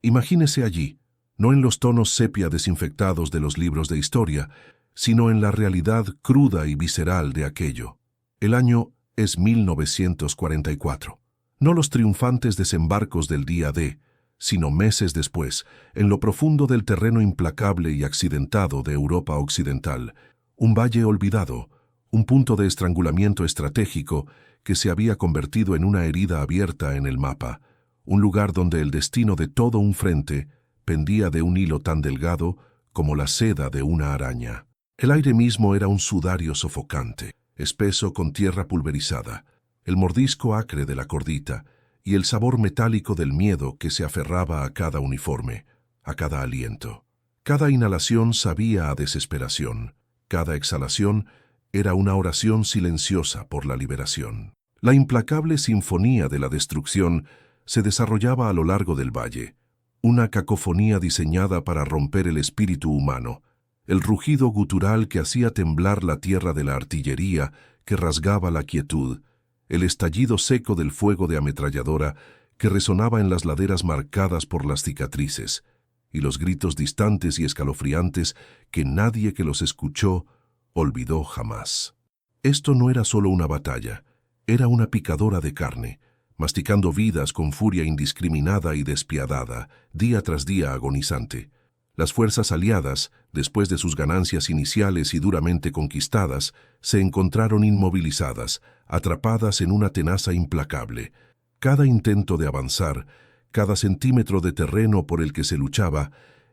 Imagínese allí, no en los tonos sepia desinfectados de los libros de historia, sino en la realidad cruda y visceral de aquello. El año es 1944. No los triunfantes desembarcos del día D, sino meses después, en lo profundo del terreno implacable y accidentado de Europa Occidental, un valle olvidado, un punto de estrangulamiento estratégico que se había convertido en una herida abierta en el mapa, un lugar donde el destino de todo un frente pendía de un hilo tan delgado como la seda de una araña. El aire mismo era un sudario sofocante, espeso con tierra pulverizada, el mordisco acre de la cordita y el sabor metálico del miedo que se aferraba a cada uniforme, a cada aliento. Cada inhalación sabía a desesperación, cada exhalación era una oración silenciosa por la liberación. La implacable sinfonía de la destrucción se desarrollaba a lo largo del valle, una cacofonía diseñada para romper el espíritu humano, el rugido gutural que hacía temblar la tierra de la artillería que rasgaba la quietud, el estallido seco del fuego de ametralladora que resonaba en las laderas marcadas por las cicatrices, y los gritos distantes y escalofriantes que nadie que los escuchó olvidó jamás. Esto no era solo una batalla, era una picadora de carne, masticando vidas con furia indiscriminada y despiadada, día tras día agonizante. Las fuerzas aliadas, después de sus ganancias iniciales y duramente conquistadas, se encontraron inmovilizadas, atrapadas en una tenaza implacable. Cada intento de avanzar, cada centímetro de terreno por el que se luchaba,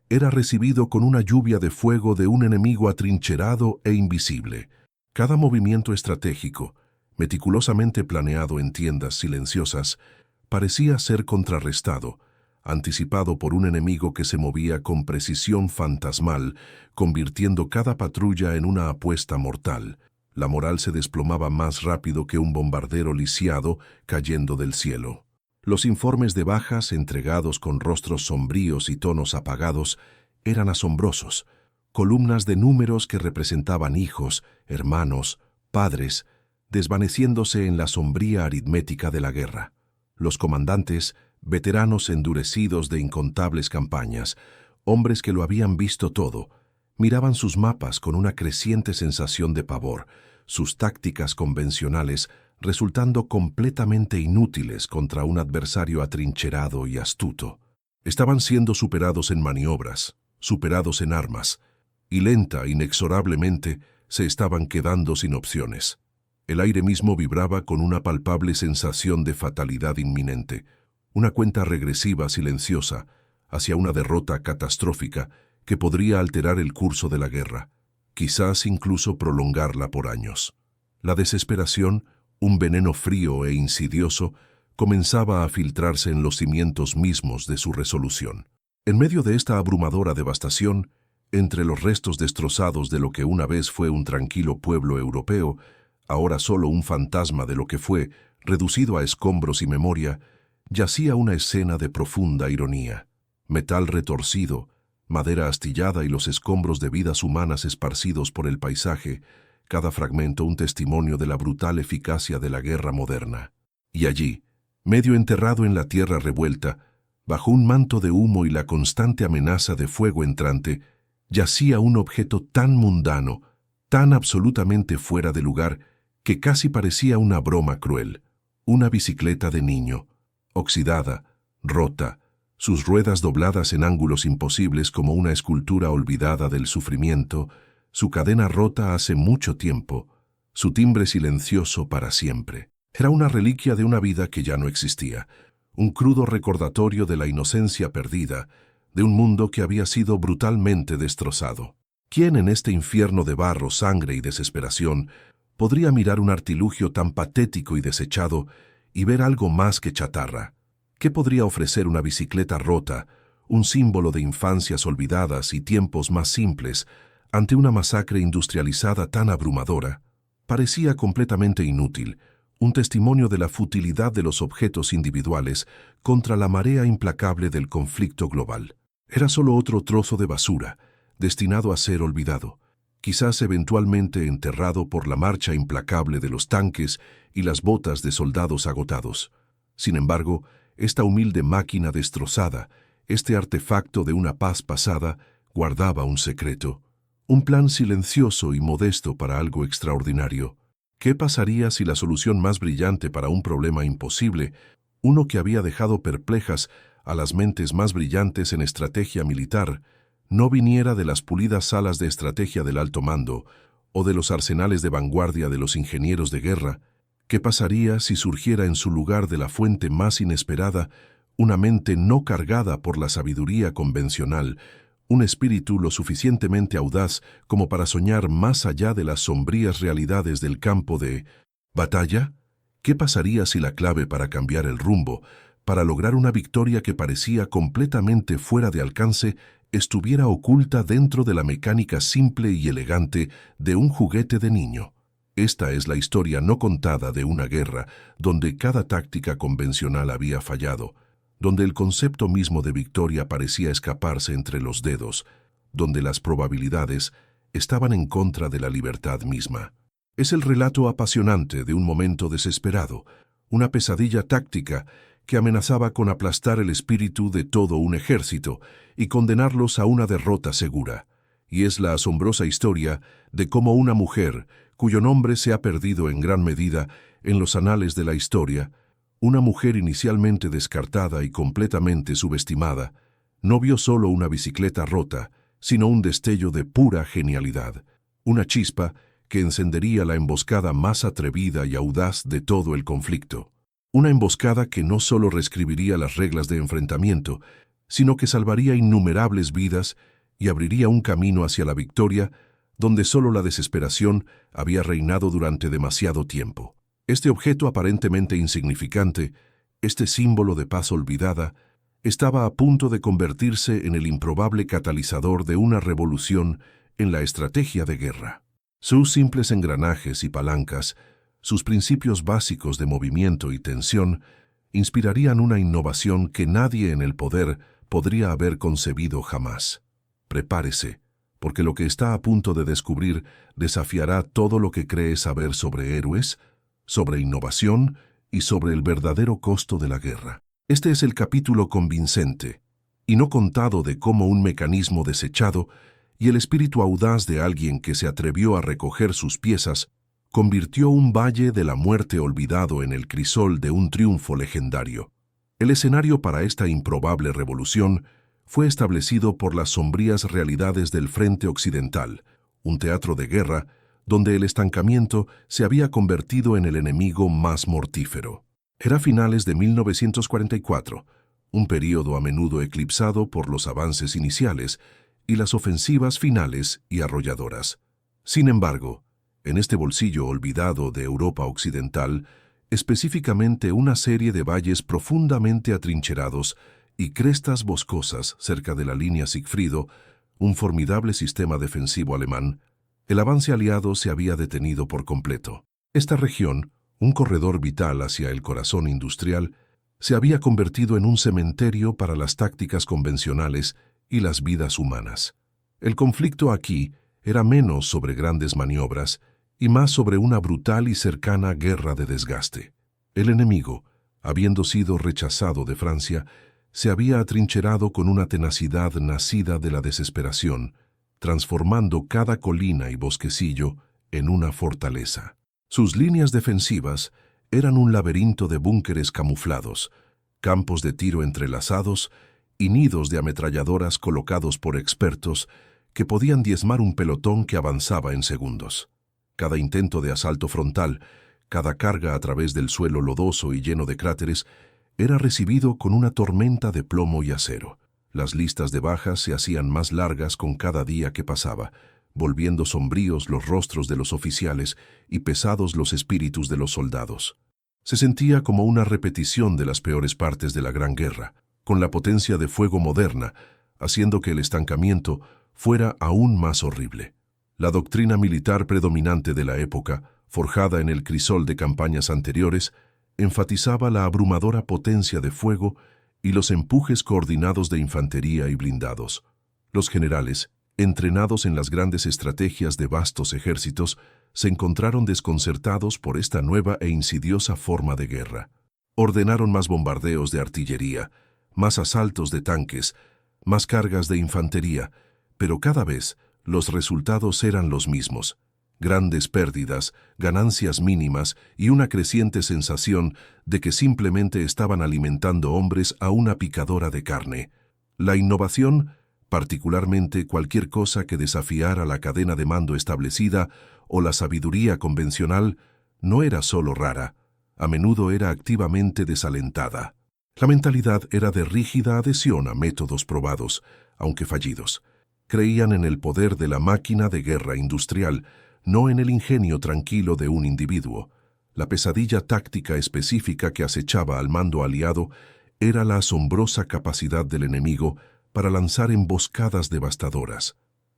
era recibido con una lluvia de fuego de un enemigo atrincherado e invisible. Cada movimiento estratégico, meticulosamente planeado en tiendas silenciosas, parecía ser contrarrestado, anticipado por un enemigo que se movía con precisión fantasmal, convirtiendo cada patrulla en una apuesta mortal. La moral se desplomaba más rápido que un bombardero lisiado cayendo del cielo. Los informes de bajas, entregados con rostros sombríos y tonos apagados, eran asombrosos. Columnas de números que representaban hijos, hermanos, padres, desvaneciéndose en la sombría aritmética de la guerra. Los comandantes, veteranos endurecidos de incontables campañas, hombres que lo habían visto todo, miraban sus mapas con una creciente sensación de pavor, sus tácticas convencionales resultando completamente inútiles contra un adversario atrincherado y astuto. Estaban siendo superados en maniobras, superados en armas, y lenta, inexorablemente, se estaban quedando sin opciones. El aire mismo vibraba con una palpable sensación de fatalidad inminente, una cuenta regresiva silenciosa hacia una derrota catastrófica que podría alterar el curso de la guerra, quizás incluso prolongarla por años. La desesperación, un veneno frío e insidioso, comenzaba a filtrarse en los cimientos mismos de su resolución. En medio de esta abrumadora devastación, entre los restos destrozados de lo que una vez fue un tranquilo pueblo europeo, ahora solo un fantasma de lo que fue, reducido a escombros y memoria, yacía una escena de profunda ironía. Metal retorcido, madera astillada y los escombros de vidas humanas esparcidos por el paisaje, cada fragmento un testimonio de la brutal eficacia de la guerra moderna. Y allí, medio enterrado en la tierra revuelta, bajo un manto de humo y la constante amenaza de fuego entrante, yacía un objeto tan mundano, tan absolutamente fuera de lugar, que casi parecía una broma cruel, una bicicleta de niño, oxidada, rota, sus ruedas dobladas en ángulos imposibles como una escultura olvidada del sufrimiento, su cadena rota hace mucho tiempo, su timbre silencioso para siempre. Era una reliquia de una vida que ya no existía, un crudo recordatorio de la inocencia perdida, de un mundo que había sido brutalmente destrozado. ¿Quién en este infierno de barro, sangre y desesperación podría mirar un artilugio tan patético y desechado y ver algo más que chatarra? ¿Qué podría ofrecer una bicicleta rota, un símbolo de infancias olvidadas y tiempos más simples, ante una masacre industrializada tan abrumadora? Parecía completamente inútil, un testimonio de la futilidad de los objetos individuales contra la marea implacable del conflicto global. Era solo otro trozo de basura, destinado a ser olvidado, quizás eventualmente enterrado por la marcha implacable de los tanques y las botas de soldados agotados. Sin embargo, esta humilde máquina destrozada, este artefacto de una paz pasada guardaba un secreto, un plan silencioso y modesto para algo extraordinario. ¿Qué pasaría si la solución más brillante para un problema imposible, uno que había dejado perplejas a las mentes más brillantes en estrategia militar, no viniera de las pulidas salas de estrategia del alto mando o de los arsenales de vanguardia de los ingenieros de guerra? ¿Qué pasaría si surgiera en su lugar de la fuente más inesperada una mente no cargada por la sabiduría convencional, un espíritu lo suficientemente audaz como para soñar más allá de las sombrías realidades del campo de batalla? ¿Qué pasaría si la clave para cambiar el rumbo, para lograr una victoria que parecía completamente fuera de alcance, estuviera oculta dentro de la mecánica simple y elegante de un juguete de niño? Esta es la historia no contada de una guerra donde cada táctica convencional había fallado, donde el concepto mismo de victoria parecía escaparse entre los dedos, donde las probabilidades estaban en contra de la libertad misma. Es el relato apasionante de un momento desesperado, una pesadilla táctica que amenazaba con aplastar el espíritu de todo un ejército y condenarlos a una derrota segura. Y es la asombrosa historia de cómo una mujer, cuyo nombre se ha perdido en gran medida en los anales de la historia, una mujer inicialmente descartada y completamente subestimada, no vio solo una bicicleta rota, sino un destello de pura genialidad, una chispa que encendería la emboscada más atrevida y audaz de todo el conflicto. Una emboscada que no solo reescribiría las reglas de enfrentamiento, sino que salvaría innumerables vidas y abriría un camino hacia la victoria donde solo la desesperación había reinado durante demasiado tiempo. Este objeto aparentemente insignificante, este símbolo de paz olvidada, estaba a punto de convertirse en el improbable catalizador de una revolución en la estrategia de guerra. Sus simples engranajes y palancas, sus principios básicos de movimiento y tensión, inspirarían una innovación que nadie en el poder podría haber concebido jamás. Prepárese, porque lo que está a punto de descubrir desafiará todo lo que cree saber sobre héroes, sobre innovación y sobre el verdadero costo de la guerra. Este es el capítulo convincente, y no contado de cómo un mecanismo desechado y el espíritu audaz de alguien que se atrevió a recoger sus piezas convirtió un valle de la muerte olvidado en el crisol de un triunfo legendario. El escenario para esta improbable revolución fue establecido por las sombrías realidades del frente occidental, un teatro de guerra donde el estancamiento se había convertido en el enemigo más mortífero. Era finales de 1944, un período a menudo eclipsado por los avances iniciales y las ofensivas finales y arrolladoras. Sin embargo, en este bolsillo olvidado de Europa occidental, específicamente una serie de valles profundamente atrincherados y crestas boscosas cerca de la línea Sigfrido, un formidable sistema defensivo alemán, el avance aliado se había detenido por completo. Esta región, un corredor vital hacia el corazón industrial, se había convertido en un cementerio para las tácticas convencionales y las vidas humanas. El conflicto aquí era menos sobre grandes maniobras y más sobre una brutal y cercana guerra de desgaste. El enemigo, habiendo sido rechazado de Francia, se había atrincherado con una tenacidad nacida de la desesperación, transformando cada colina y bosquecillo en una fortaleza. Sus líneas defensivas eran un laberinto de búnkeres camuflados, campos de tiro entrelazados y nidos de ametralladoras colocados por expertos que podían diezmar un pelotón que avanzaba en segundos. Cada intento de asalto frontal, cada carga a través del suelo lodoso y lleno de cráteres, era recibido con una tormenta de plomo y acero. Las listas de bajas se hacían más largas con cada día que pasaba, volviendo sombríos los rostros de los oficiales y pesados los espíritus de los soldados. Se sentía como una repetición de las peores partes de la Gran Guerra, con la potencia de fuego moderna, haciendo que el estancamiento fuera aún más horrible. La doctrina militar predominante de la época, forjada en el crisol de campañas anteriores, enfatizaba la abrumadora potencia de fuego y los empujes coordinados de infantería y blindados. Los generales, entrenados en las grandes estrategias de vastos ejércitos, se encontraron desconcertados por esta nueva e insidiosa forma de guerra. Ordenaron más bombardeos de artillería, más asaltos de tanques, más cargas de infantería, pero cada vez los resultados eran los mismos: grandes pérdidas, ganancias mínimas y una creciente sensación de que simplemente estaban alimentando hombres a una picadora de carne. La innovación, particularmente cualquier cosa que desafiara la cadena de mando establecida o la sabiduría convencional, no era solo rara, a menudo era activamente desalentada. La mentalidad era de rígida adhesión a métodos probados, aunque fallidos. Creían en el poder de la máquina de guerra industrial, no en el ingenio tranquilo de un individuo. La pesadilla táctica específica que acechaba al mando aliado era la asombrosa capacidad del enemigo para lanzar emboscadas devastadoras.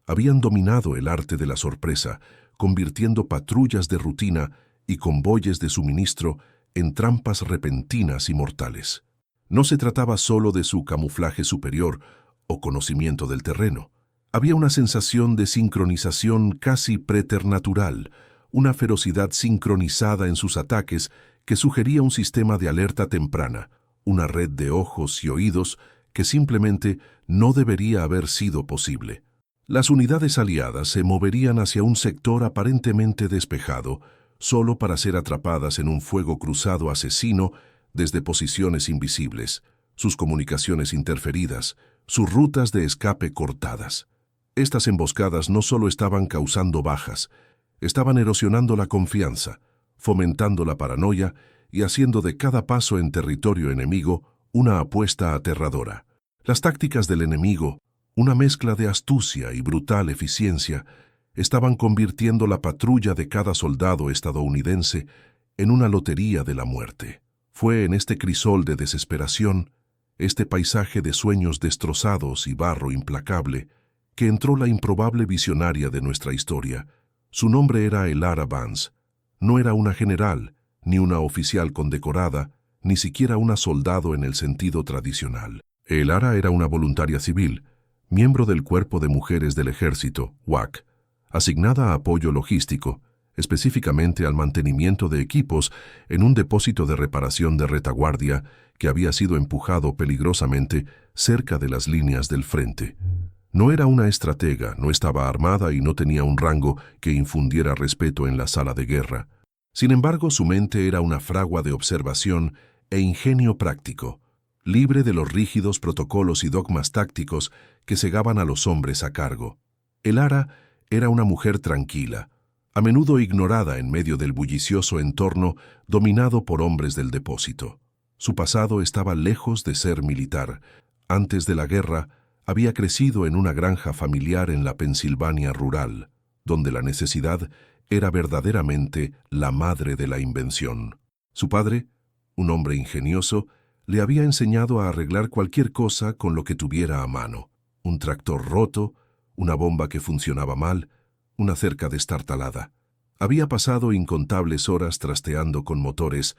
Habían dominado el arte de la sorpresa, convirtiendo patrullas de rutina y convoyes de suministro en trampas repentinas y mortales. No se trataba solo de su camuflaje superior o conocimiento del terreno. Había una sensación de sincronización casi preternatural, una ferocidad sincronizada en sus ataques que sugería un sistema de alerta temprana, una red de ojos y oídos que simplemente no debería haber sido posible. Las unidades aliadas se moverían hacia un sector aparentemente despejado, solo para ser atrapadas en un fuego cruzado asesino desde posiciones invisibles, sus comunicaciones interferidas, sus rutas de escape cortadas. Estas emboscadas no solo estaban causando bajas, estaban erosionando la confianza, fomentando la paranoia y haciendo de cada paso en territorio enemigo una apuesta aterradora. Las tácticas del enemigo, una mezcla de astucia y brutal eficiencia, estaban convirtiendo la patrulla de cada soldado estadounidense en una lotería de la muerte. Fue en este crisol de desesperación, este paisaje de sueños destrozados y barro implacable, que entró la improbable visionaria de nuestra historia. Su nombre era Elara Vance. No era una general, ni una oficial condecorada, ni siquiera una soldado en el sentido tradicional. Elara era una voluntaria civil, miembro del Cuerpo de Mujeres del Ejército, WAC, asignada a apoyo logístico, específicamente al mantenimiento de equipos en un depósito de reparación de retaguardia que había sido empujado peligrosamente cerca de las líneas del frente. No era una estratega, no estaba armada y no tenía un rango que infundiera respeto en la sala de guerra. Sin embargo, su mente era una fragua de observación e ingenio práctico, libre de los rígidos protocolos y dogmas tácticos que cegaban a los hombres a cargo. Elara era una mujer tranquila, a menudo ignorada en medio del bullicioso entorno dominado por hombres del depósito. Su pasado estaba lejos de ser militar. Antes de la guerra, había crecido en una granja familiar en la Pensilvania rural, donde la necesidad era verdaderamente la madre de la invención. Su padre, un hombre ingenioso, le había enseñado a arreglar cualquier cosa con lo que tuviera a mano: un tractor roto, una bomba que funcionaba mal, una cerca destartalada. Había pasado incontables horas trasteando con motores,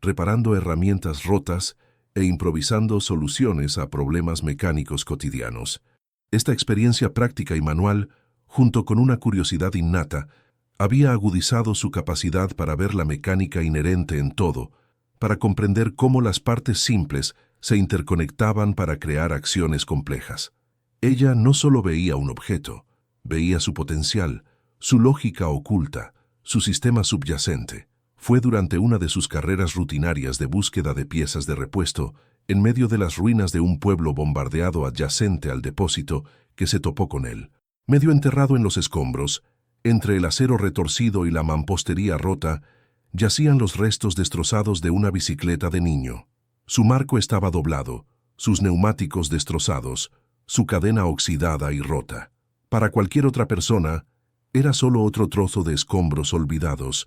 reparando herramientas rotas e improvisando soluciones a problemas mecánicos cotidianos. Esta experiencia práctica y manual, junto con una curiosidad innata, había agudizado su capacidad para ver la mecánica inherente en todo, para comprender cómo las partes simples se interconectaban para crear acciones complejas. Ella no solo veía un objeto, veía su potencial, su lógica oculta, su sistema subyacente. Fue durante una de sus carreras rutinarias de búsqueda de piezas de repuesto, en medio de las ruinas de un pueblo bombardeado adyacente al depósito, que se topó con él. Medio enterrado en los escombros, entre el acero retorcido y la mampostería rota, yacían los restos destrozados de una bicicleta de niño. Su marco estaba doblado, sus neumáticos destrozados, su cadena oxidada y rota. Para cualquier otra persona, era solo otro trozo de escombros olvidados,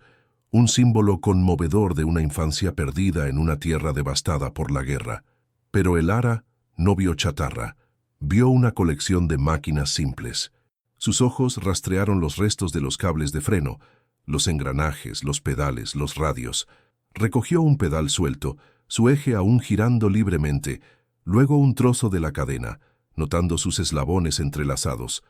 un símbolo conmovedor de una infancia perdida en una tierra devastada por la guerra. Pero Elara no vio chatarra, vio una colección de máquinas simples. Sus ojos rastrearon los restos de los cables de freno, los engranajes, los pedales, los radios. Recogió un pedal suelto, su eje aún girando libremente, luego un trozo de la cadena, notando sus eslabones entrelazados.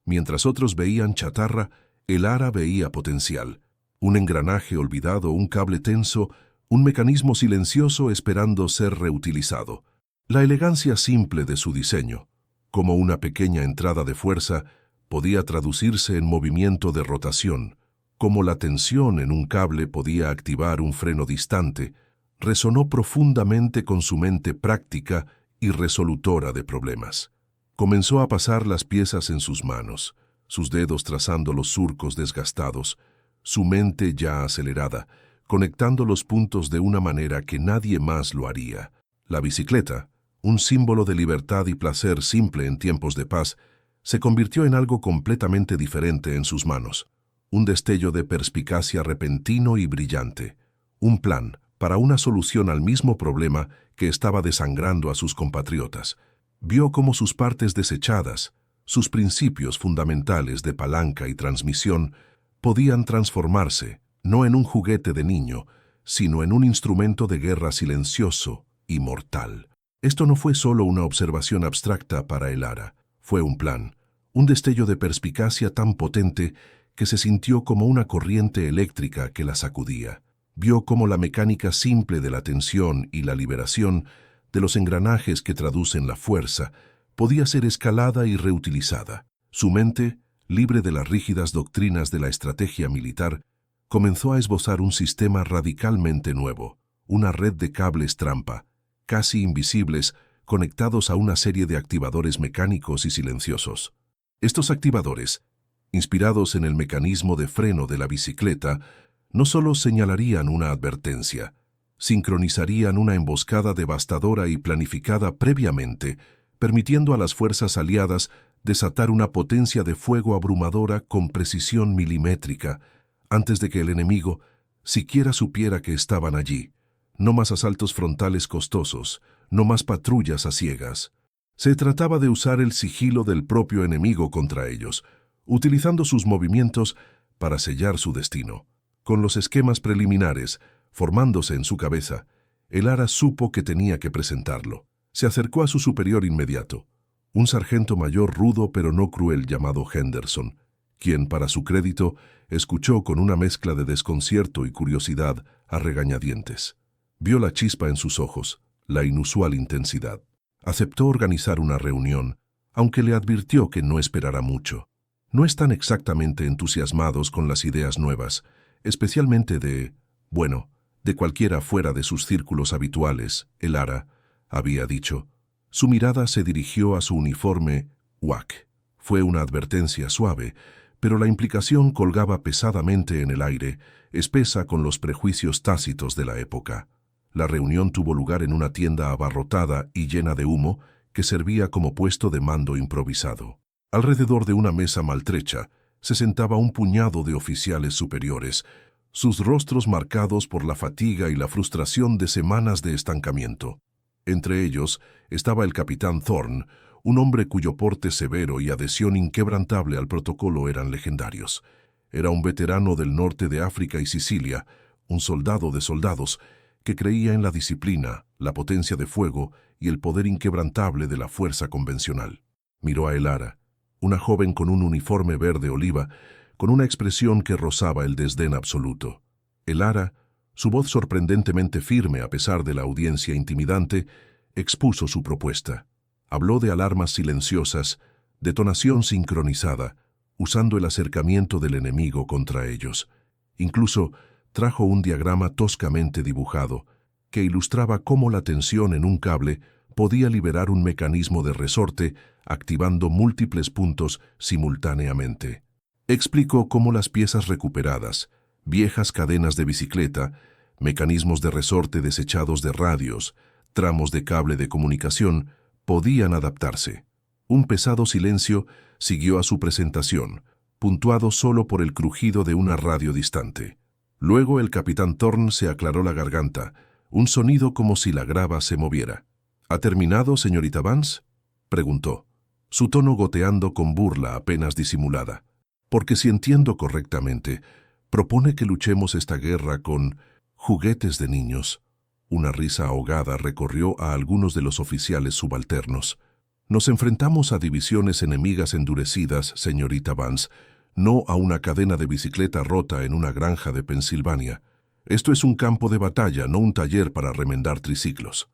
Mientras otros veían chatarra, Elara veía potencial. Un engranaje olvidado, un cable tenso, un mecanismo silencioso esperando ser reutilizado. La elegancia simple de su diseño, como una pequeña entrada de fuerza, podía traducirse en movimiento de rotación, como la tensión en un cable podía activar un freno distante, resonó profundamente con su mente práctica y resolutora de problemas. Comenzó a pasar las piezas en sus manos, sus dedos trazando los surcos desgastados, su mente ya acelerada, conectando los puntos de una manera que nadie más lo haría. La bicicleta, un símbolo de libertad y placer simple en tiempos de paz, se convirtió en algo completamente diferente en sus manos. Un destello de perspicacia repentino y brillante. Un plan para una solución al mismo problema que estaba desangrando a sus compatriotas. Vio cómo sus partes desechadas, sus principios fundamentales de palanca y transmisión, podían transformarse, no en un juguete de niño, sino en un instrumento de guerra silencioso y mortal. Esto no fue solo una observación abstracta para el Ara, fue un plan, un destello de perspicacia tan potente que se sintió como una corriente eléctrica que la sacudía. Vio cómo la mecánica simple de la tensión y la liberación de los engranajes que traducen la fuerza podía ser escalada y reutilizada. Su mente, libre de las rígidas doctrinas de la estrategia militar, comenzó a esbozar un sistema radicalmente nuevo, una red de cables trampa, casi invisibles, conectados a una serie de activadores mecánicos y silenciosos. Estos activadores, inspirados en el mecanismo de freno de la bicicleta, no solo señalarían una advertencia, sincronizarían una emboscada devastadora y planificada previamente, permitiendo a las fuerzas aliadas desatar una potencia de fuego abrumadora con precisión milimétrica, antes de que el enemigo siquiera supiera que estaban allí. No más asaltos frontales costosos, no más patrullas a ciegas. Se trataba de usar el sigilo del propio enemigo contra ellos, utilizando sus movimientos para sellar su destino. Con los esquemas preliminares formándose en su cabeza, el Ara supo que tenía que presentarlo. Se acercó a su superior inmediato, un sargento mayor rudo pero no cruel llamado Henderson, quien, para su crédito, escuchó con una mezcla de desconcierto y curiosidad a regañadientes. Vio la chispa en sus ojos, la inusual intensidad. Aceptó organizar una reunión, aunque le advirtió que no esperara mucho. No están exactamente entusiasmados con las ideas nuevas, especialmente de cualquiera fuera de sus círculos habituales, el Ara, había dicho. Su mirada se dirigió a su uniforme WAC. Fue una advertencia suave, pero la implicación colgaba pesadamente en el aire, espesa con los prejuicios tácitos de la época. La reunión tuvo lugar en una tienda abarrotada y llena de humo que servía como puesto de mando improvisado. Alrededor de una mesa maltrecha se sentaba un puñado de oficiales superiores, sus rostros marcados por la fatiga y la frustración de semanas de estancamiento. Entre ellos estaba el capitán Thorne, un hombre cuyo porte severo y adhesión inquebrantable al protocolo eran legendarios. Era un veterano del norte de África y Sicilia, un soldado de soldados, que creía en la disciplina, la potencia de fuego y el poder inquebrantable de la fuerza convencional. Miró a el Ara, una joven con un uniforme verde oliva, con una expresión que rozaba el desdén absoluto. El Ara, su voz sorprendentemente firme a pesar de la audiencia intimidante, expuso su propuesta. Habló de alarmas silenciosas, detonación sincronizada, usando el acercamiento del enemigo contra ellos. Incluso trajo un diagrama toscamente dibujado que ilustraba cómo la tensión en un cable podía liberar un mecanismo de resorte activando múltiples puntos simultáneamente. Explicó cómo las piezas recuperadas, viejas cadenas de bicicleta, mecanismos de resorte desechados de radios, tramos de cable de comunicación, podían adaptarse. Un pesado silencio siguió a su presentación, puntuado solo por el crujido de una radio distante. Luego el capitán Thorne se aclaró la garganta, un sonido como si la grava se moviera. ¿Ha terminado, señorita Vance?, preguntó, su tono goteando con burla apenas disimulada. Porque si entiendo correctamente, propone que luchemos esta guerra con juguetes de niños. Una risa ahogada recorrió a algunos de los oficiales subalternos. Nos enfrentamos a divisiones enemigas endurecidas, señorita Vance, no a una cadena de bicicleta rota en una granja de Pensilvania. Esto es un campo de batalla, no un taller para remendar triciclos.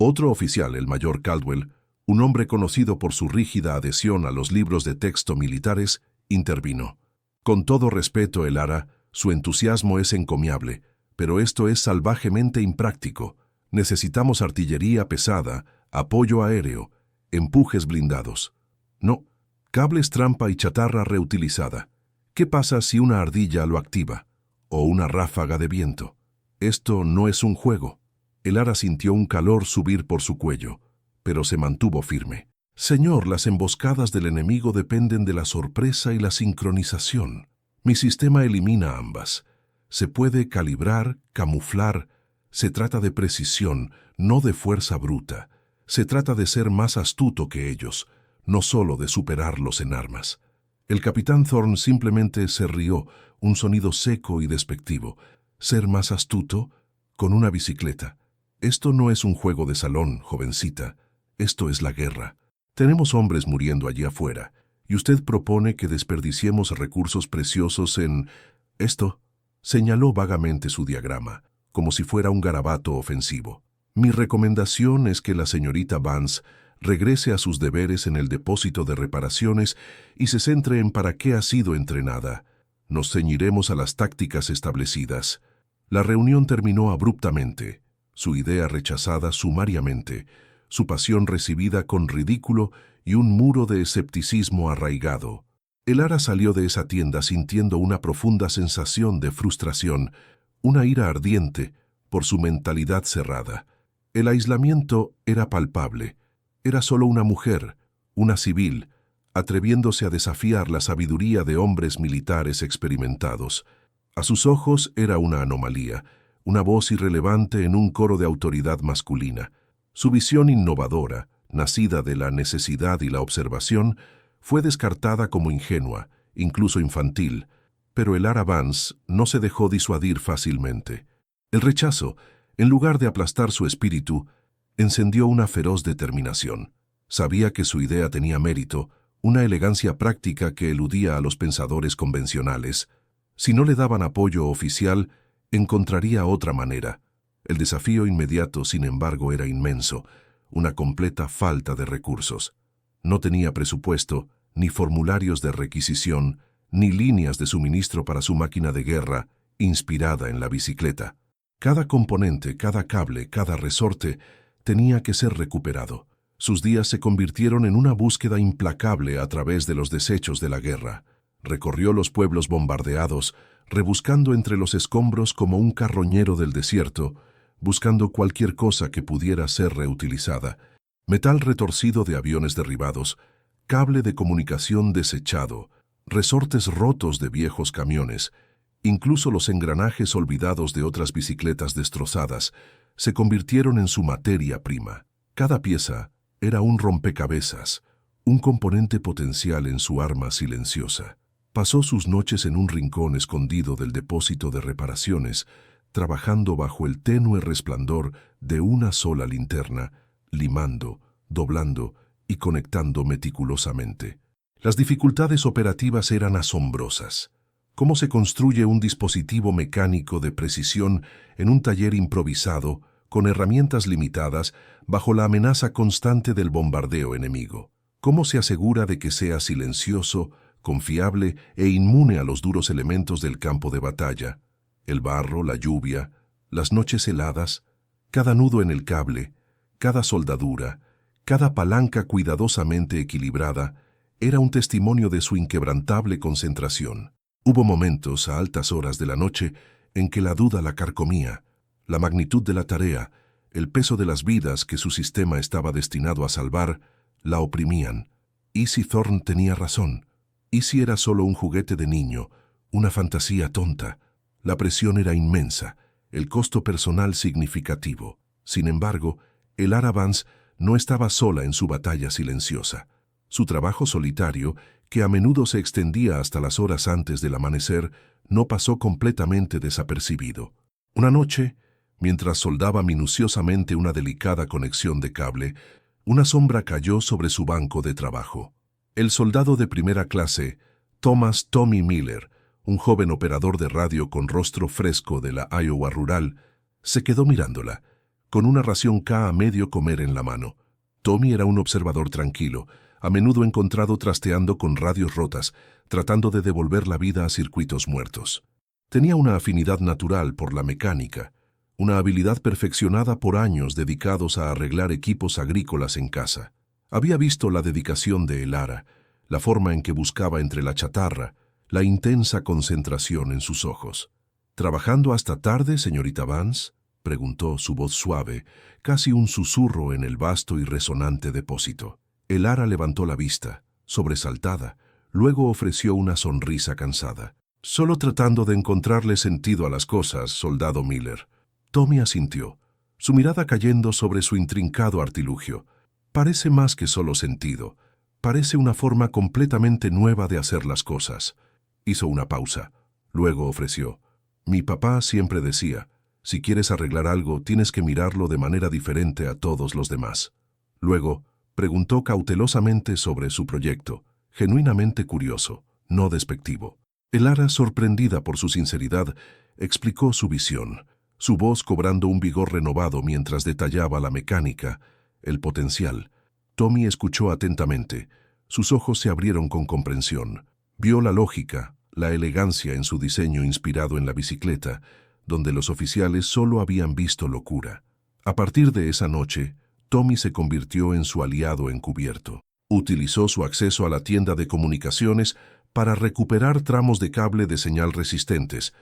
Otro oficial, el mayor Caldwell, un hombre conocido por su rígida adhesión a los libros de texto militares, intervino. Con todo respeto, Elara, su entusiasmo es encomiable, pero esto es salvajemente impráctico. Necesitamos artillería pesada, apoyo aéreo, empujes blindados. No, cables trampa y chatarra reutilizada. ¿Qué pasa si una ardilla lo activa? ¿O una ráfaga de viento? Esto no es un juego. Elara sintió un calor subir por su cuello, pero se mantuvo firme. Señor, las emboscadas del enemigo dependen de la sorpresa y la sincronización. Mi sistema elimina ambas. Se puede calibrar, camuflar. Se trata de precisión, no de fuerza bruta. Se trata de ser más astuto que ellos, no solo de superarlos en armas. El capitán Thorne simplemente se rió, un sonido seco y despectivo. ¿Ser más astuto? Con una bicicleta. Esto no es un juego de salón, jovencita. Esto es la guerra. Tenemos hombres muriendo allí afuera, y usted propone que desperdiciemos recursos preciosos en... Esto, señaló vagamente su diagrama, como si fuera un garabato ofensivo. Mi recomendación es que la señorita Vance regrese a sus deberes en el depósito de reparaciones y se centre en para qué ha sido entrenada. Nos ceñiremos a las tácticas establecidas. La reunión terminó abruptamente, su idea rechazada sumariamente, su pasión recibida con ridículo y un muro de escepticismo arraigado. Elara salió de esa tienda sintiendo una profunda sensación de frustración, una ira ardiente por su mentalidad cerrada. El aislamiento era palpable. Era solo una mujer, una civil, atreviéndose a desafiar la sabiduría de hombres militares experimentados. A sus ojos era una anomalía, una voz irrelevante en un coro de autoridad masculina. Su visión innovadora, nacida de la necesidad y la observación, fue descartada como ingenua, incluso infantil, pero Elara Vance no se dejó disuadir fácilmente. El rechazo, en lugar de aplastar su espíritu, encendió una feroz determinación. Sabía que su idea tenía mérito, una elegancia práctica que eludía a los pensadores convencionales. Si no le daban apoyo oficial, encontraría otra manera. El desafío inmediato, sin embargo, era inmenso, una completa falta de recursos. No tenía presupuesto, ni formularios de requisición, ni líneas de suministro para su máquina de guerra, inspirada en la bicicleta. Cada componente, cada cable, cada resorte tenía que ser recuperado. Sus días se convirtieron en una búsqueda implacable a través de los desechos de la guerra. Recorrió los pueblos bombardeados, rebuscando entre los escombros como un carroñero del desierto, buscando cualquier cosa que pudiera ser reutilizada. Metal retorcido de aviones derribados, cable de comunicación desechado, resortes rotos de viejos camiones, incluso los engranajes olvidados de otras bicicletas destrozadas, se convirtieron en su materia prima. Cada pieza era un rompecabezas, un componente potencial en su arma silenciosa. Pasó sus noches en un rincón escondido del depósito de reparaciones, trabajando bajo el tenue resplandor de una sola linterna, limando, doblando y conectando meticulosamente. Las dificultades operativas eran asombrosas. ¿Cómo se construye un dispositivo mecánico de precisión en un taller improvisado, con herramientas limitadas, bajo la amenaza constante del bombardeo enemigo? ¿Cómo se asegura de que sea silencioso, confiable e inmune a los duros elementos del campo de batalla? El barro, la lluvia, las noches heladas, cada nudo en el cable, cada soldadura, cada palanca cuidadosamente equilibrada, era un testimonio de su inquebrantable concentración. Hubo momentos a altas horas de la noche en que la duda la carcomía, la magnitud de la tarea, el peso de las vidas que su sistema estaba destinado a salvar, la oprimían. ¿Y si Thorne tenía razón? ¿Y si era solo un juguete de niño, una fantasía tonta? La presión era inmensa, el costo personal significativo. Sin embargo, Elara Vance no estaba sola en su batalla silenciosa. Su trabajo solitario, que a menudo se extendía hasta las horas antes del amanecer, no pasó completamente desapercibido. Una noche, mientras soldaba minuciosamente una delicada conexión de cable, una sombra cayó sobre su banco de trabajo. El soldado de primera clase, Thomas Tommy Miller, un joven operador de radio con rostro fresco de la Iowa rural, se quedó mirándola, con una ración K a medio comer en la mano. Tommy era un observador tranquilo, a menudo encontrado trasteando con radios rotas, tratando de devolver la vida a circuitos muertos. Tenía una afinidad natural por la mecánica, una habilidad perfeccionada por años dedicados a arreglar equipos agrícolas en casa. Había visto la dedicación de Elara, la forma en que buscaba entre la chatarra, la intensa concentración en sus ojos. ¿Trabajando hasta tarde, señorita Vance?, preguntó su voz suave, casi un susurro en el vasto y resonante depósito. Elara levantó la vista, sobresaltada, luego ofreció una sonrisa cansada. Solo tratando de encontrarle sentido a las cosas, soldado Miller. Tommy asintió, su mirada cayendo sobre su intrincado artilugio. Parece más que solo sentido. Parece una forma completamente nueva de hacer las cosas. Hizo una pausa. Luego ofreció. Mi papá siempre decía, si quieres arreglar algo, tienes que mirarlo de manera diferente a todos los demás. Luego, preguntó cautelosamente sobre su proyecto, genuinamente curioso, no despectivo. Elara, sorprendida por su sinceridad, explicó su visión, su voz cobrando un vigor renovado mientras detallaba la mecánica, el potencial. Tommy escuchó atentamente. Sus ojos se abrieron con comprensión. Vio la lógica, la elegancia en su diseño inspirado en la bicicleta, donde los oficiales solo habían visto locura. A partir de esa noche, Tommy se convirtió en su aliado encubierto. Utilizó su acceso a la tienda de comunicaciones para recuperar tramos de cable de señal resistentes,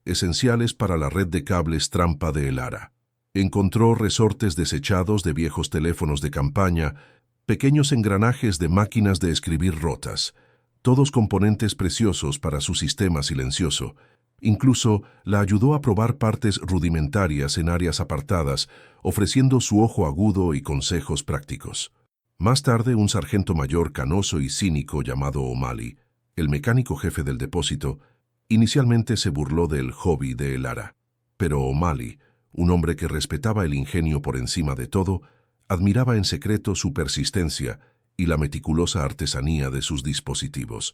esenciales para la red de cables trampa de Elara. Encontró resortes desechados de viejos teléfonos de campaña, pequeños engranajes de máquinas de escribir rotas, todos componentes preciosos para su sistema silencioso. Incluso la ayudó a probar partes rudimentarias en áreas apartadas, ofreciendo su ojo agudo y consejos prácticos. Más tarde, un sargento mayor canoso y cínico llamado O'Malley, el mecánico jefe del depósito, inicialmente se burló del hobby de Elara. Pero O'Malley, un hombre que respetaba el ingenio por encima de todo, admiraba en secreto su persistencia y la meticulosa artesanía de sus dispositivos.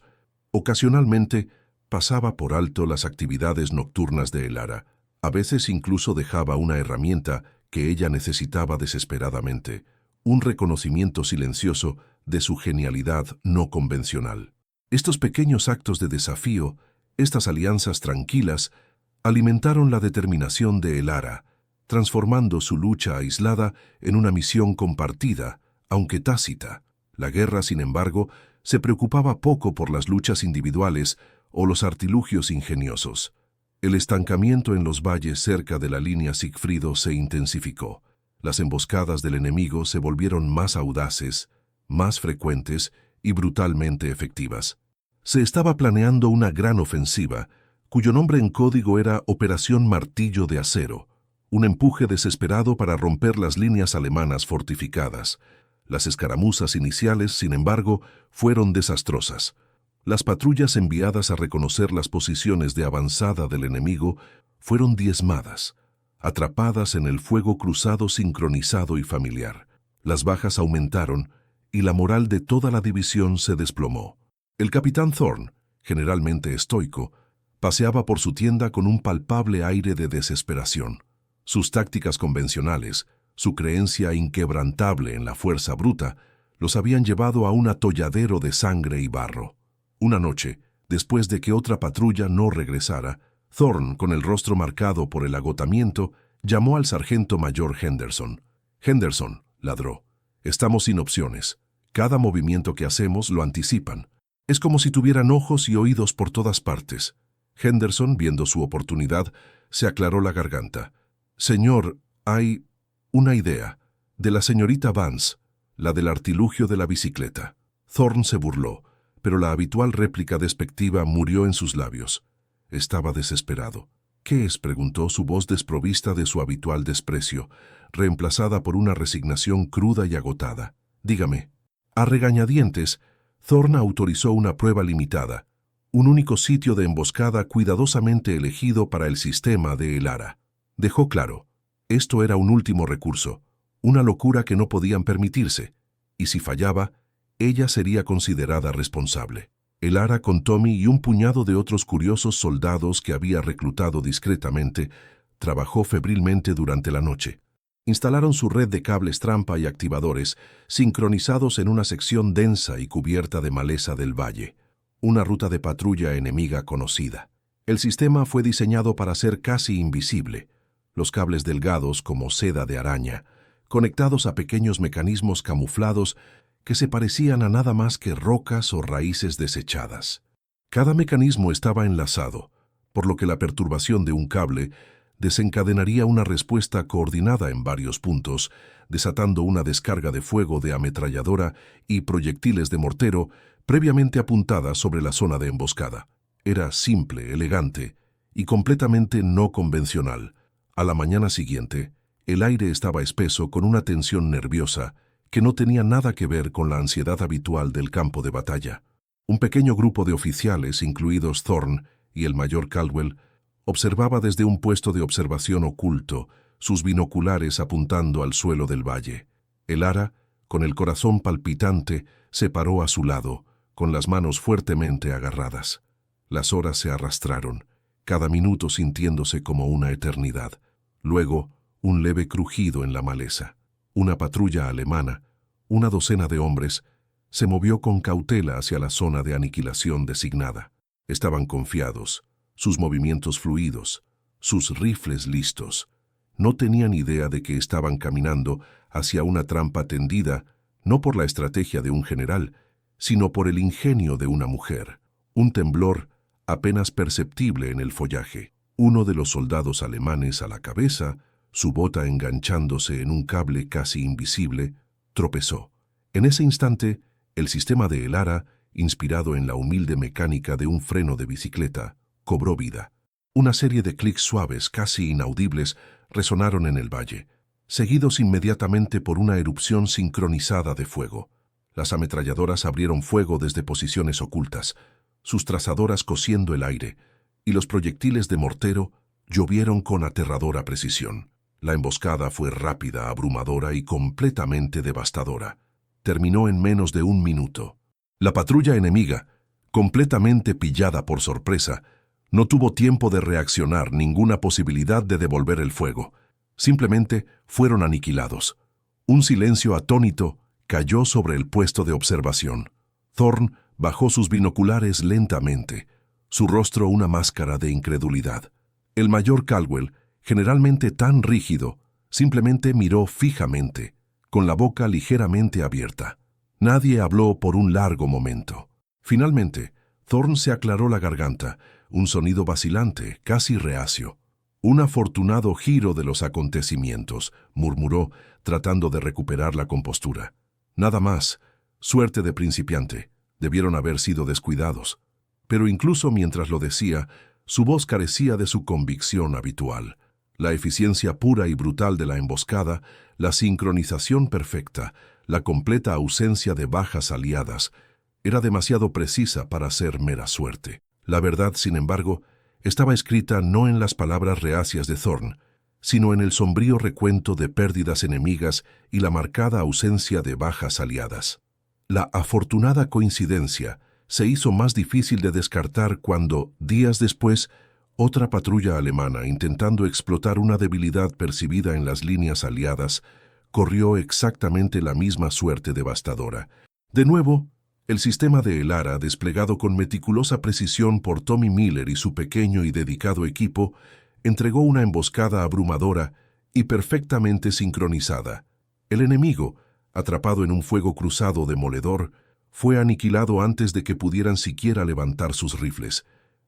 Ocasionalmente, pasaba por alto las actividades nocturnas de Elara. A veces incluso dejaba una herramienta que ella necesitaba desesperadamente, un reconocimiento silencioso de su genialidad no convencional. Estos pequeños actos de desafío, estas alianzas tranquilas, alimentaron la determinación de Elara, transformando su lucha aislada en una misión compartida, aunque tácita. La guerra, sin embargo, se preocupaba poco por las luchas individuales o los artilugios ingeniosos. El estancamiento en los valles cerca de la línea Sigfrido se intensificó. Las emboscadas del enemigo se volvieron más audaces, más frecuentes y brutalmente efectivas. Se estaba planeando una gran ofensiva, cuyo nombre en código era Operación Martillo de Acero, un empuje desesperado para romper las líneas alemanas fortificadas. Las escaramuzas iniciales, sin embargo, fueron desastrosas. Las patrullas enviadas a reconocer las posiciones de avanzada del enemigo fueron diezmadas, atrapadas en el fuego cruzado sincronizado y familiar. Las bajas aumentaron y la moral de toda la división se desplomó. El capitán Thorne, generalmente estoico, paseaba por su tienda con un palpable aire de desesperación. Sus tácticas convencionales, su creencia inquebrantable en la fuerza bruta, los habían llevado a un atolladero de sangre y barro. Una noche, después de que otra patrulla no regresara, Thorne, con el rostro marcado por el agotamiento, llamó al sargento mayor Henderson. «Henderson», ladró, «estamos sin opciones. Cada movimiento que hacemos lo anticipan. Es como si tuvieran ojos y oídos por todas partes». Henderson, viendo su oportunidad, se aclaró la garganta. «Señor, hay una idea, de la señorita Vance, la del artilugio de la bicicleta». Thorne se burló, pero la habitual réplica despectiva murió en sus labios. Estaba desesperado. «¿Qué es?», preguntó, su voz desprovista de su habitual desprecio, reemplazada por una resignación cruda y agotada. «Dígame». A regañadientes, Thorne autorizó una prueba limitada, un único sitio de emboscada cuidadosamente elegido para el sistema de Elara. Dejó claro, esto era un último recurso, una locura que no podían permitirse, y si fallaba, ella sería considerada responsable. Elara, con Tommy y un puñado de otros curiosos soldados que había reclutado discretamente, trabajó febrilmente durante la noche. Instalaron su red de cables trampa y activadores, sincronizados en una sección densa y cubierta de maleza del valle, una ruta de patrulla enemiga conocida. El sistema fue diseñado para ser casi invisible, los cables delgados como seda de araña, conectados a pequeños mecanismos camuflados que se parecían a nada más que rocas o raíces desechadas. Cada mecanismo estaba enlazado, por lo que la perturbación de un cable desencadenaría una respuesta coordinada en varios puntos, desatando una descarga de fuego de ametralladora y proyectiles de mortero previamente apuntadas sobre la zona de emboscada. Era simple, elegante y completamente no convencional. A la mañana siguiente, el aire estaba espeso con una tensión nerviosa que no tenía nada que ver con la ansiedad habitual del campo de batalla. Un pequeño grupo de oficiales, incluidos Thorne y el mayor Caldwell, observaba desde un puesto de observación oculto, sus binoculares apuntando al suelo del valle. El ara, con el corazón palpitante, se paró a su lado, con las manos fuertemente agarradas. Las horas se arrastraron, cada minuto sintiéndose como una eternidad. Luego, un leve crujido en la maleza. Una patrulla alemana, una docena de hombres, se movió con cautela hacia la zona de aniquilación designada. Estaban confiados, sus movimientos fluidos, sus rifles listos. No tenían idea de que estaban caminando hacia una trampa tendida, no por la estrategia de un general, sino por el ingenio de una mujer. Un temblor apenas perceptible en el follaje. Uno de los soldados alemanes a la cabeza, su bota enganchándose en un cable casi invisible, tropezó. En ese instante, el sistema de El Ara, inspirado en la humilde mecánica de un freno de bicicleta, cobró vida. Una serie de clics suaves, casi inaudibles, resonaron en el valle, seguidos inmediatamente por una erupción sincronizada de fuego. Las ametralladoras abrieron fuego desde posiciones ocultas, sus trazadoras cosiendo el aire, y los proyectiles de mortero llovieron con aterradora precisión. La emboscada fue rápida, abrumadora y completamente devastadora. Terminó en menos de un minuto. La patrulla enemiga, completamente pillada por sorpresa, no tuvo tiempo de reaccionar, ninguna posibilidad de devolver el fuego. Simplemente fueron aniquilados. Un silencio atónito cayó sobre el puesto de observación. Thorne bajó sus binoculares lentamente, su rostro una máscara de incredulidad. El mayor Caldwell, generalmente tan rígido, simplemente miró fijamente, con la boca ligeramente abierta. Nadie habló por un largo momento. Finalmente, Thorne se aclaró la garganta, un sonido vacilante, casi reacio. Un afortunado giro de los acontecimientos, murmuró, tratando de recuperar la compostura. Nada más, suerte de principiante, debieron haber sido descuidados. Pero incluso mientras lo decía, su voz carecía de su convicción habitual. La eficiencia pura y brutal de la emboscada, la sincronización perfecta, la completa ausencia de bajas aliadas, era demasiado precisa para ser mera suerte. La verdad, sin embargo, estaba escrita no en las palabras reacias de Thorne, sino en el sombrío recuento de pérdidas enemigas y la marcada ausencia de bajas aliadas. La afortunada coincidencia se hizo más difícil de descartar cuando, días después, otra patrulla alemana, intentando explotar una debilidad percibida en las líneas aliadas, corrió exactamente la misma suerte devastadora. De nuevo, el sistema de El Ara, desplegado con meticulosa precisión por Tommy Miller y su pequeño y dedicado equipo, entregó una emboscada abrumadora y perfectamente sincronizada. El enemigo, atrapado en un fuego cruzado demoledor, fue aniquilado antes de que pudieran siquiera levantar sus rifles.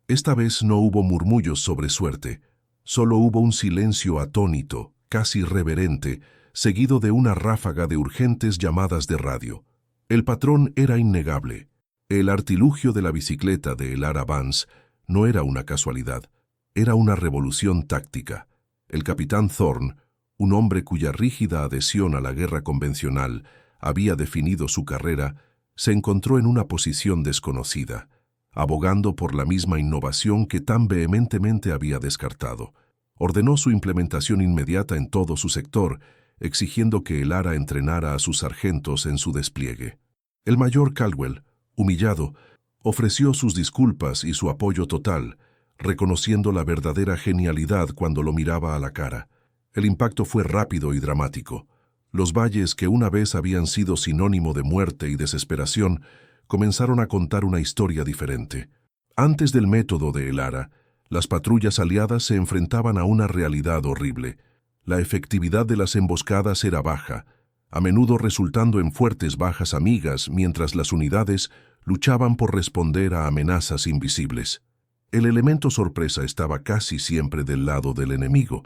Esta vez no hubo murmullos sobre suerte, solo hubo un silencio atónito, casi reverente, seguido de una ráfaga de urgentes llamadas de radio. El patrón era innegable. El artilugio de la bicicleta de El Ara Vance no era una casualidad, era una revolución táctica. El capitán Thorne, un hombre cuya rígida adhesión a la guerra convencional había definido su carrera, se encontró en una posición desconocida, abogando por la misma innovación que tan vehementemente había descartado. Ordenó su implementación inmediata en todo su sector, exigiendo que El Ara entrenara a sus sargentos en su despliegue. El mayor Caldwell, humillado, ofreció sus disculpas y su apoyo total, reconociendo la verdadera genialidad cuando lo miraba a la cara. El impacto fue rápido y dramático. Los valles que una vez habían sido sinónimo de muerte y desesperación comenzaron a contar una historia diferente. Antes del método de El Ara, las patrullas aliadas se enfrentaban a una realidad horrible. La efectividad de las emboscadas era baja, a menudo resultando en fuertes bajas amigas mientras las unidades luchaban por responder a amenazas invisibles. El elemento sorpresa estaba casi siempre del lado del enemigo,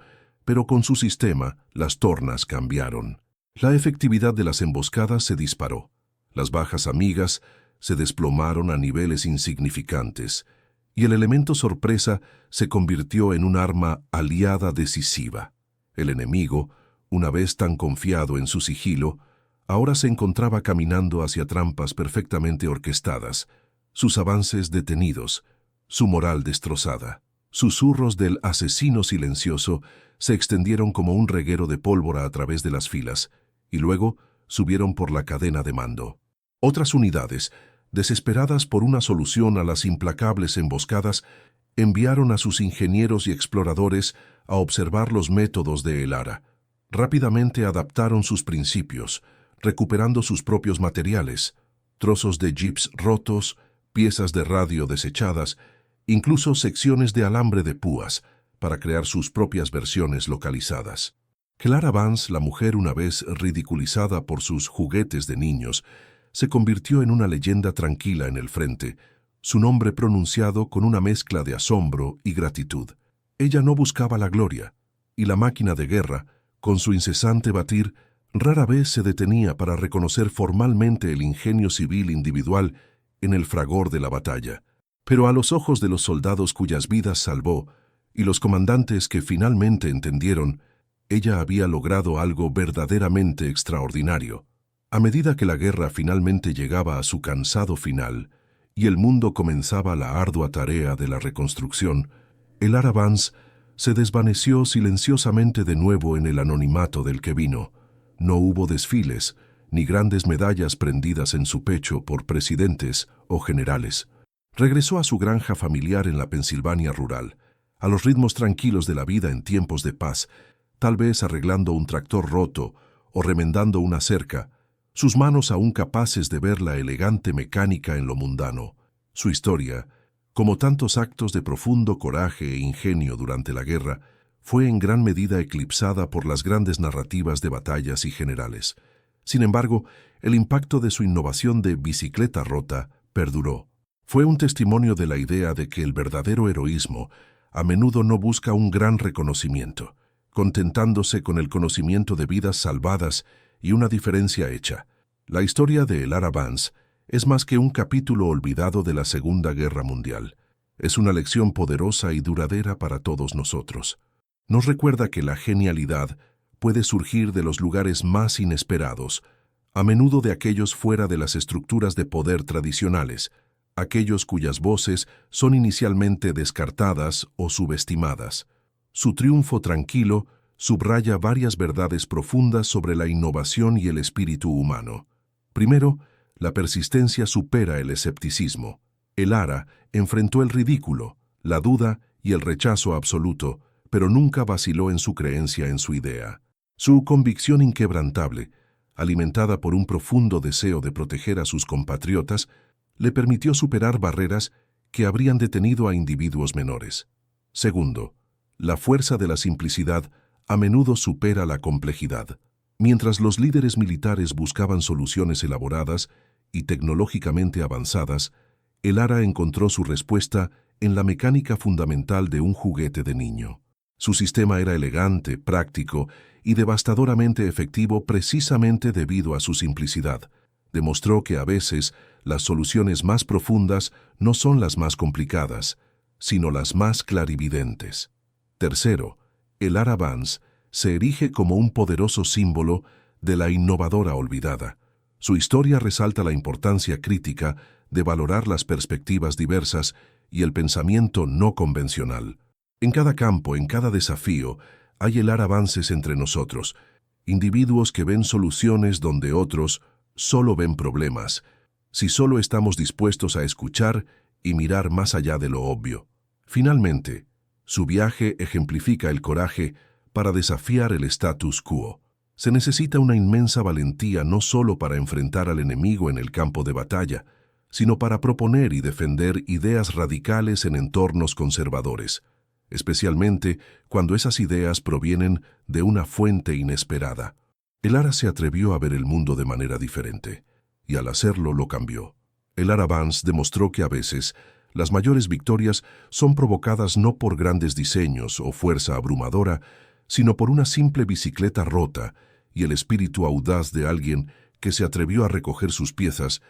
pero con su sistema las tornas cambiaron. La efectividad de las emboscadas se disparó. Las bajas amigas se desplomaron a niveles insignificantes, y el elemento sorpresa se convirtió en un arma aliada decisiva. El enemigo, una vez tan confiado en su sigilo, ahora se encontraba caminando hacia trampas perfectamente orquestadas, sus avances detenidos, su moral destrozada. Susurros del asesino silencioso se extendieron como un reguero de pólvora a través de las filas, y luego subieron por la cadena de mando. Otras unidades, desesperadas por una solución a las implacables emboscadas, enviaron a sus ingenieros y exploradores a observar los métodos de El Ara. Rápidamente adaptaron sus principios, recuperando sus propios materiales, trozos de jeeps rotos, piezas de radio desechadas, incluso secciones de alambre de púas, para crear sus propias versiones localizadas. Clara Vance, la mujer una vez ridiculizada por sus juguetes de niños, se convirtió en una leyenda tranquila en el frente, su nombre pronunciado con una mezcla de asombro y gratitud. Ella no buscaba la gloria, y la máquina de guerra, con su incesante batir, rara vez se detenía para reconocer formalmente el ingenio civil individual en el fragor de la batalla. Pero a los ojos de los soldados cuyas vidas salvó, y los comandantes que finalmente entendieron, ella había logrado algo verdaderamente extraordinario. A medida que la guerra finalmente llegaba a su cansado final, y el mundo comenzaba la ardua tarea de la reconstrucción, El Ara Vance se desvaneció silenciosamente de nuevo en el anonimato del que vino. No hubo desfiles, ni grandes medallas prendidas en su pecho por presidentes o generales. Regresó a su granja familiar en la Pensilvania rural, a los ritmos tranquilos de la vida en tiempos de paz, tal vez arreglando un tractor roto o remendando una cerca, sus manos aún capaces de ver la elegante mecánica en lo mundano. Su historia, como tantos actos de profundo coraje e ingenio durante la guerra, fue en gran medida eclipsada por las grandes narrativas de batallas y generales. Sin embargo, el impacto de su innovación de bicicleta rota perduró. Fue un testimonio de la idea de que el verdadero heroísmo a menudo no busca un gran reconocimiento, contentándose con el conocimiento de vidas salvadas y una diferencia hecha. La historia de El Ara Vance es más que un capítulo olvidado de la Segunda Guerra Mundial. Es una lección poderosa y duradera para todos nosotros. Nos recuerda que la genialidad puede surgir de los lugares más inesperados, a menudo de aquellos fuera de las estructuras de poder tradicionales, aquellos cuyas voces son inicialmente descartadas o subestimadas. Su triunfo tranquilo subraya varias verdades profundas sobre la innovación y el espíritu humano. Primero, la persistencia supera el escepticismo. El Ara enfrentó el ridículo, la duda y el rechazo absoluto, pero nunca vaciló en su creencia en su idea. Su convicción inquebrantable, alimentada por un profundo deseo de proteger a sus compatriotas, le permitió superar barreras que habrían detenido a individuos menores. Segundo, la fuerza de la simplicidad a menudo supera la complejidad. Mientras los líderes militares buscaban soluciones elaboradas y tecnológicamente avanzadas, El Ara encontró su respuesta en la mecánica fundamental de un juguete de niño. Su sistema era elegante, práctico y devastadoramente efectivo precisamente debido a su simplicidad. Demostró que a veces las soluciones más profundas no son las más complicadas, sino las más clarividentes. Tercero, El Ara Vance se erige como un poderoso símbolo de la innovadora olvidada. Su historia resalta la importancia crítica de valorar las perspectivas diversas y el pensamiento no convencional. En cada campo, en cada desafío, hay El Ara Vances entre nosotros, individuos que ven soluciones donde otros solo ven problemas, si solo estamos dispuestos a escuchar y mirar más allá de lo obvio. Finalmente, su viaje ejemplifica el coraje para desafiar el status quo. Se necesita una inmensa valentía no solo para enfrentar al enemigo en el campo de batalla, sino para proponer y defender ideas radicales en entornos conservadores, especialmente cuando esas ideas provienen de una fuente inesperada. El Ara se atrevió a ver el mundo de manera diferente, y al hacerlo lo cambió. El Ara Vance demostró que a veces las mayores victorias son provocadas no por grandes diseños o fuerza abrumadora, sino por una simple bicicleta rota y el espíritu audaz de alguien que se atrevió a recoger sus piezas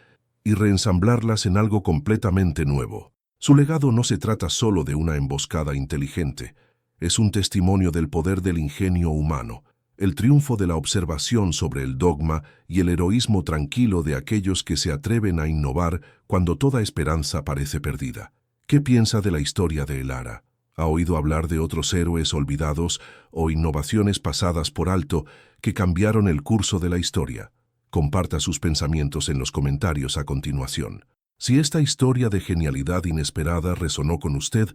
y reensamblarlas en algo completamente nuevo. Su legado no se trata solo de una emboscada inteligente, es un testimonio del poder del ingenio humano, el triunfo de la observación sobre el dogma y el heroísmo tranquilo de aquellos que se atreven a innovar cuando toda esperanza parece perdida. ¿Qué piensa de la historia de El Ara? ¿Ha oído hablar de otros héroes olvidados o innovaciones pasadas por alto que cambiaron el curso de la historia? Comparta sus pensamientos en los comentarios a continuación. Si esta historia de genialidad inesperada resonó con usted,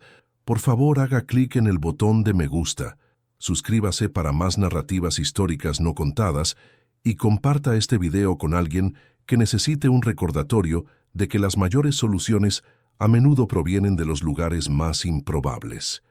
por favor haga clic en el botón de me gusta, suscríbase para más narrativas históricas no contadas y comparta este video con alguien que necesite un recordatorio de que las mayores soluciones a menudo provienen de los lugares más improbables.